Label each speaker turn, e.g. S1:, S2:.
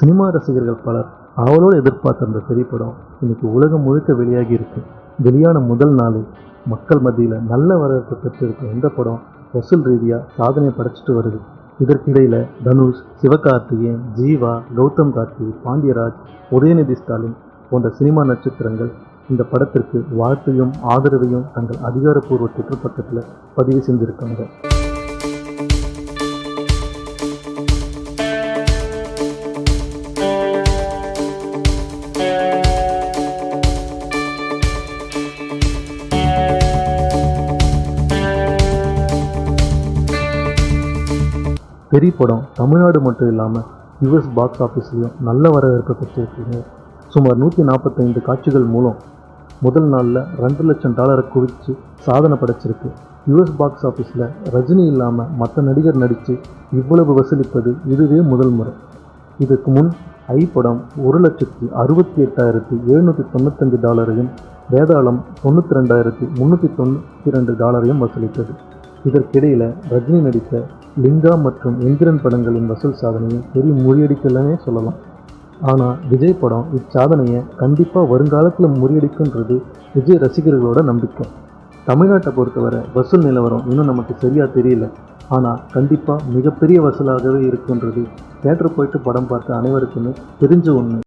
S1: Cinema ரசிகர்கள் பலர் அவளோடு எதிர்பார்த்திருந்த திரைப்படம் இன்னைக்கு உலகம் முழுக்க வெளியாகி இருக்கு. வெளியான முதல் நாளில் மக்கள் மத்தியில் நல்ல வரவேற்பு பெற்றிருக்கும் இந்த படம் வசூல் ரீதியாக சாதனை படைச்சிட்டு வருது. இதற்கிடையில் தனுஷ், சிவகார்த்திகேயன், ஜீவா, கௌதம் கார்த்தி, பாண்டியராஜ், உதயநிதி ஸ்டாலின் போன்ற சினிமா நட்சத்திரங்கள் இந்த படத்திற்கு வாழ்த்தையும் ஆதரவையும் தங்கள் அதிகாரப்பூர்வ ட்விட்டர் பக்கத்தில் பதிவு செஞ்சிருக்காங்க. பெரிய படம் தமிழ்நாடு மட்டும் இல்லாமல் யுஎஸ் பாக்ஸ் ஆஃபீஸ்லேயும் நல்ல வரவேற்பை பெற்றிருக்குங்க. சுமார் 145 காட்சிகள் மூலம் முதல் நாளில் $2 லட்சம் குவிச்சு சாதனை படைச்சிருக்கு. யுஎஸ் பாக்ஸ் ஆஃபீஸில் ரஜினி இல்லாமல் மற்ற நடிகர் நடித்து இவ்வளவு வசூலிப்பது இதுவே முதல் முறை. இதுக்கு முன் ஐ படம் $1,68,795 வேதாளம் $92,392 வசூலித்தது. இதற்கிடையில் ரஜினி நடித்த லிங்கா மற்றும் எந்திரன் படங்களின் வசூல் சாதனையை பெரிய முறியடிக்கலனே சொல்லலாம். ஆனால் விஜய் படம் இச்சாதனையை கண்டிப்பாக வருங்காலத்தில் முறியடிக்குன்றது விஜய் ரசிகர்களோட நம்பிக்கை. தமிழ்நாட்டை பொறுத்தவரை வசூல் நிலவரம் இன்னும் நமக்கு சரியாக தெரியல. ஆனால் கண்டிப்பாக மிகப்பெரிய வசூலாகவே இருக்குன்றது தியேட்டர் போயிட்டு படம் பார்த்த அனைவருக்குமே தெரிஞ்ச ஒன்று.